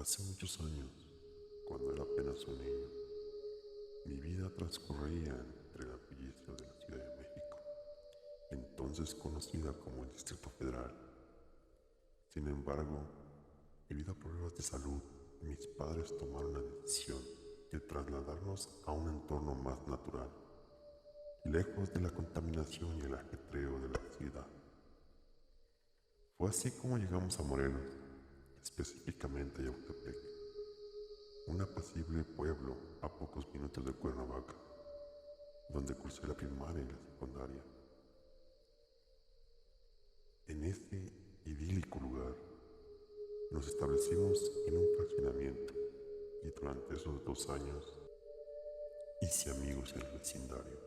Hace muchos años, cuando era apenas un niño, mi vida transcurría entre la belleza de la Ciudad de México, entonces conocida como el Distrito Federal. Sin embargo, debido a problemas de salud, mis padres tomaron la decisión de trasladarnos a un entorno más natural, lejos de la contaminación y el ajetreo de la ciudad. Fue así como llegamos a Morelos, específicamente a Yautepec, un apacible pueblo a pocos minutos de Cuernavaca, donde cursé la primaria y la secundaria. En este idílico lugar nos establecimos en un fraccionamiento y durante esos 2 años hice amigos en el vecindario,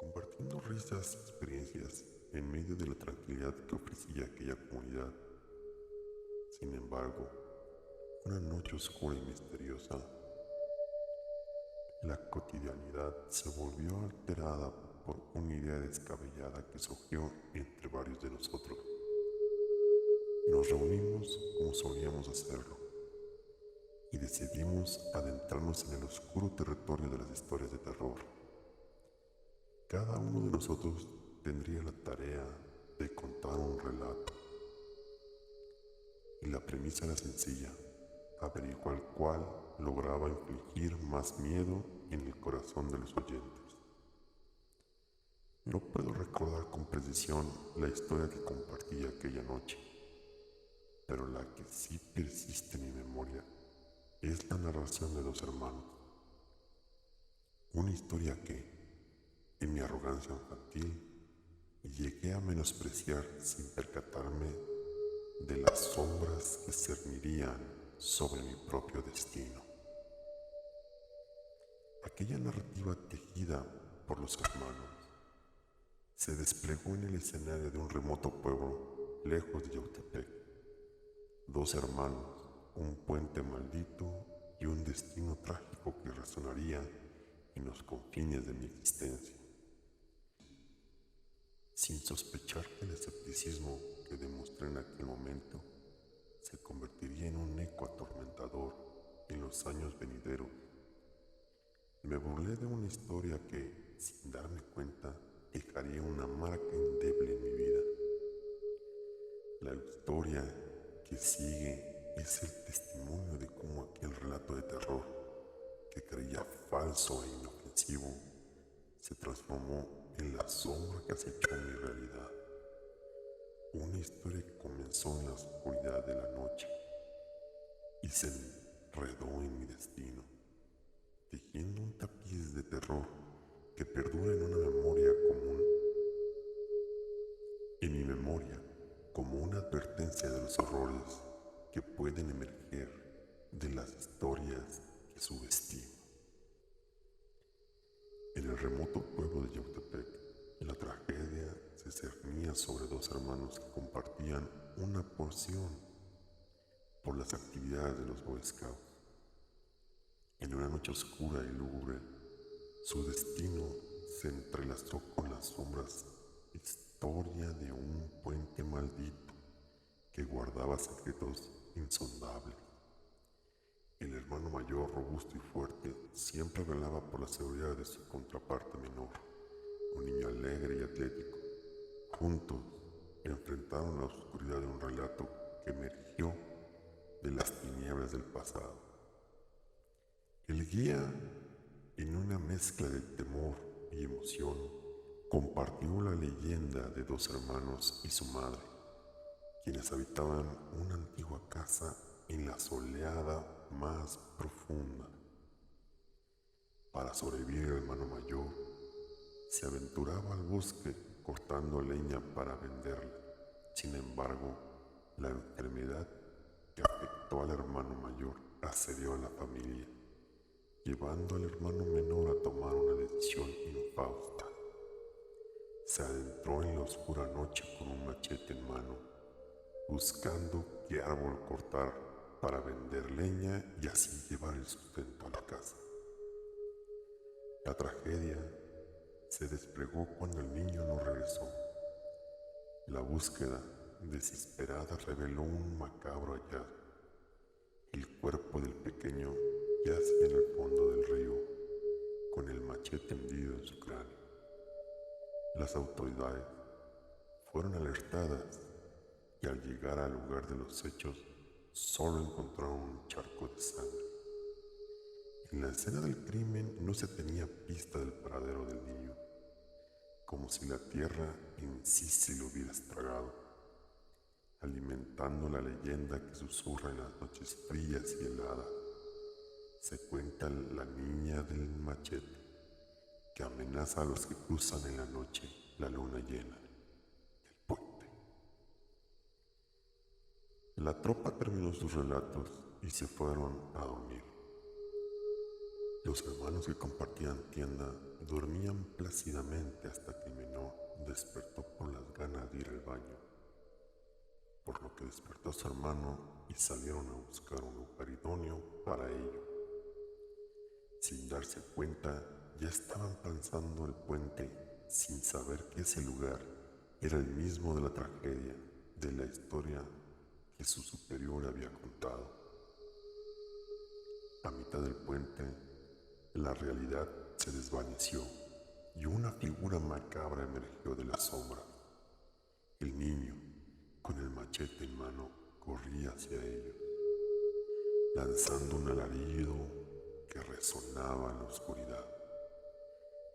compartiendo risas y experiencias en medio de la tranquilidad que ofrecía aquella comunidad. Sin embargo, una noche oscura y misteriosa, la cotidianidad se volvió alterada por una idea descabellada que surgió entre varios de nosotros. Nos reunimos como solíamos hacerlo y decidimos adentrarnos en el oscuro territorio de las historias de terror. Cada uno de nosotros tendría la tarea de contar un relato y la premisa era sencilla: averiguar cuál lograba infligir más miedo en el corazón de los oyentes. No puedo recordar con precisión la historia que compartí aquella noche, pero la que sí persiste en mi memoria es la narración de dos hermanos. Una historia que, en mi arrogancia infantil, llegué a menospreciar sin percatarme de las sombras que cernirían sobre mi propio destino. Aquella narrativa tejida por los hermanos se desplegó en el escenario de un remoto pueblo lejos de Yautepec. Dos hermanos, un puente maldito y un destino trágico que resonaría en los confines de mi existencia. Sin sospechar que el escepticismo que demostré en aquel momento se convertiría en un eco atormentador en los años venideros. Me burlé de una historia que, sin darme cuenta, dejaría una marca indeleble en mi vida. La historia que sigue es el testimonio de cómo aquel relato de terror, que creía falso e inofensivo, se transformó en la sombra que acechó mi realidad. Una historia que comenzó en la oscuridad de la noche y se enredó en mi destino, tejiendo un tapiz de terror que perdura en una memoria común, en mi memoria, como una advertencia de los horrores que pueden emerger de las historias que subestimo. En el remoto pueblo de Yautepec, la tragedia se cernía sobre dos hermanos que compartían una porción por las actividades de los Boy Scouts. En una noche oscura y lúgubre, su destino se entrelazó con las sombras. Historia de un puente maldito que guardaba secretos insondables. El hermano mayor, robusto y fuerte, siempre velaba por la seguridad de su contraparte menor, un niño alegre y atlético. Juntos enfrentaron la oscuridad de un relato que emergió de las tinieblas del pasado. El guía, en una mezcla de temor y emoción, compartió la leyenda de dos hermanos y su madre, quienes habitaban una antigua casa en la soleada más profunda. Para sobrevivir, el hermano mayor se aventuraba al bosque cortando leña para venderla. Sin embargo, la enfermedad que afectó al hermano mayor asedió a la familia, llevando al hermano menor a tomar una decisión infausta. Se adentró en la oscura noche con un machete en mano, buscando qué árbol cortar para vender leña y así llevar el sustento a la casa. La tragedia se desplegó cuando el niño no regresó. La búsqueda desesperada reveló un macabro hallazgo. El cuerpo del pequeño yacía en el fondo del río, con el machete hundido en su cráneo. Las autoridades fueron alertadas y al llegar al lugar de los hechos solo encontraron un charco de sangre. En la escena del crimen no se tenía pista del paradero del niño, como si la tierra en sí se lo hubiera estragado, alimentando la leyenda que susurra en las noches frías y heladas. Se cuenta la niña del machete, que amenaza a los que cruzan en la noche la luna llena del puente. La tropa terminó sus relatos y se fueron a dormir. Los hermanos que compartían tienda dormían plácidamente hasta que el menor despertó por las ganas de ir al baño, por lo que despertó a su hermano y salieron a buscar un lugar idóneo para ello. Sin darse cuenta, ya estaban pasando el puente sin saber que ese lugar era el mismo de la tragedia, de la historia que su superior había contado. A mitad del puente, la realidad se desvaneció y una figura macabra emergió de la sombra. El niño, con el machete en mano, corría hacia ellos, lanzando un alarido que resonaba en la oscuridad.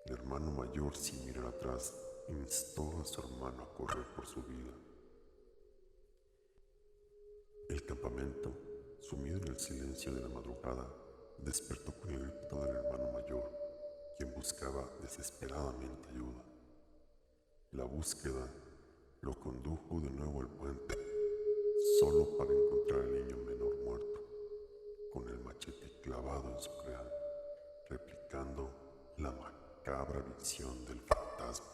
El hermano mayor, sin mirar atrás, instó a su hermano a correr por su vida. El campamento, sumido en el silencio de la madrugada, despertó con el grito del hermano mayor, quien buscaba desesperadamente ayuda. La búsqueda lo condujo de nuevo al puente, solo para encontrar al niño menor muerto, con el machete clavado en su cráneo, replicando la macabra visión del fantasma.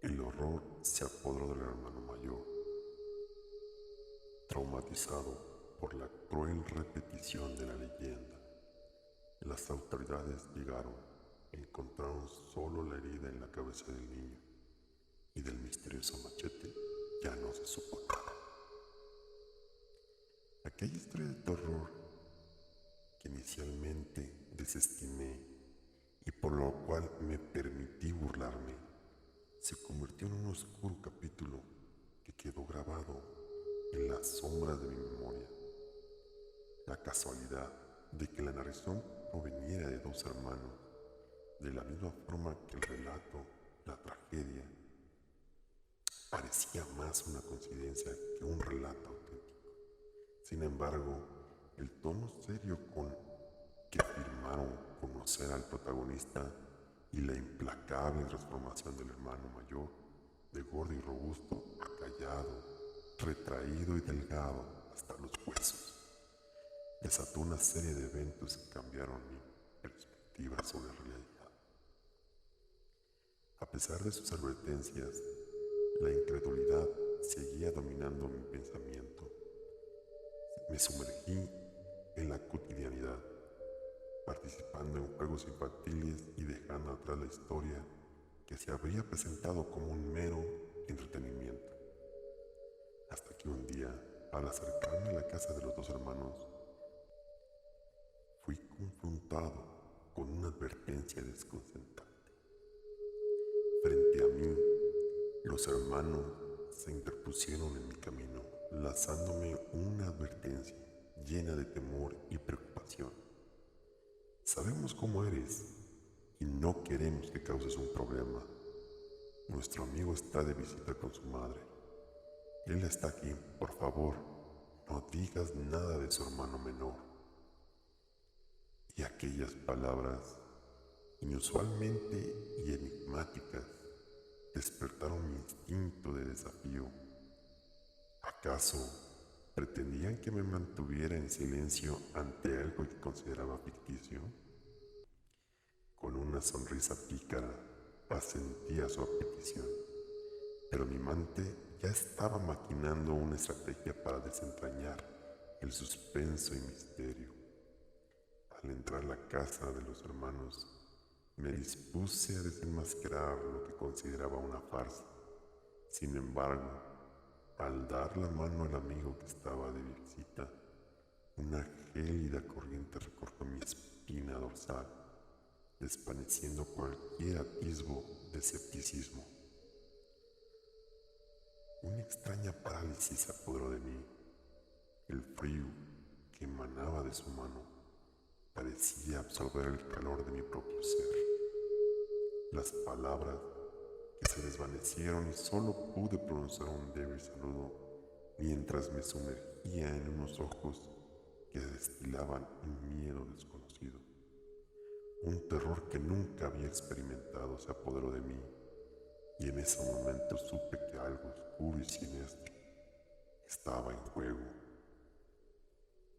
El horror se apoderó del hermano mayor, traumatizado por la cruel repetición de la leyenda. Las autoridades llegaron, encontraron solo la herida en la cabeza del niño y del misterioso machete ya no se supo nada. Aquella historia de terror que inicialmente desestimé y por lo cual me permití burlarme, se convirtió en un oscuro capítulo que quedó grabado en las sombras de mi memoria. La casualidad de que la narración proveniera de dos hermanos, de la misma forma que el relato, la tragedia, parecía más una coincidencia que un relato auténtico. Sin embargo, el tono serio con que afirmaron conocer al protagonista y la implacable transformación del hermano mayor, de gordo y robusto a callado, retraído y delgado hasta los huesos, desató una serie de eventos que cambiaron mi perspectiva sobre la realidad. A pesar de sus advertencias, la incredulidad seguía dominando mi pensamiento. Me sumergí en la cotidianidad, participando en juegos infantiles y dejando atrás la historia que se habría presentado como un mero entretenimiento. Hasta que un día, al acercarme a la casa de los dos hermanos, fui confrontado con una advertencia desconcertante. Frente a mí, los hermanos se interpusieron en mi camino, lanzándome una advertencia llena de temor y preocupación. Sabemos cómo eres y no queremos que causes un problema. Nuestro amigo está de visita con su madre. Él está aquí, por favor, no digas nada de su hermano menor. Y aquellas palabras, inusualmente y enigmáticas, despertaron mi instinto de desafío. ¿Acaso pretendían que me mantuviera en silencio ante algo que consideraba ficticio? Con una sonrisa pícara asentí a su petición, pero mi mente ya estaba maquinando una estrategia para desentrañar el suspenso y misterio. Al entrar a la casa de los hermanos, me dispuse a desenmascarar lo que consideraba una farsa. Sin embargo, al dar la mano al amigo que estaba de visita, Una gélida corriente recorrió mi espina dorsal, desvaneciendo cualquier atisbo de escepticismo. Una extraña parálisis se apoderó de mí. El frío que emanaba de su mano parecía absorber el calor de mi propio ser. Las palabras que se desvanecieron y solo pude pronunciar un débil saludo mientras me sumergía en unos ojos que destilaban un miedo desconocido. Un terror que nunca había experimentado se apoderó de mí, y en ese momento supe que algo oscuro y siniestro estaba en juego.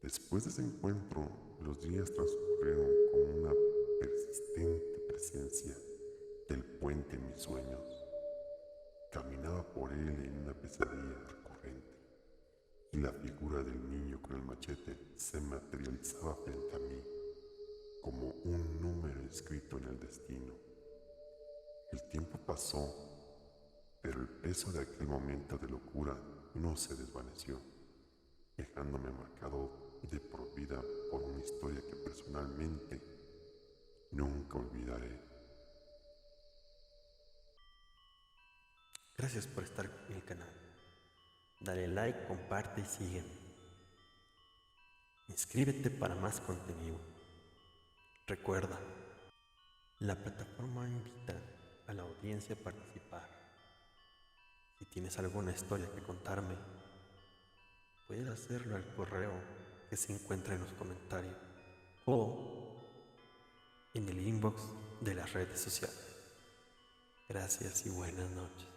Después de ese encuentro, los días transcurrieron con una persistente presencia del puente en mis sueños. Caminaba por él en una pesadilla recurrente, y la figura del niño con el machete se materializaba frente a mí como un número inscrito en el destino. El tiempo pasó, pero el peso de aquel momento de locura no se desvaneció, dejándome marcado de por vida por una historia que personalmente nunca olvidaré. Gracias por estar en el canal. Dale like, comparte y sígueme. Inscríbete para más contenido. Recuerda, la plataforma invita a la audiencia a participar. Si tienes alguna historia que contarme, puedes hacerlo al correo que se encuentra en los comentarios o en el inbox de las redes sociales. Gracias y buenas noches.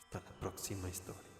Hasta la próxima historia.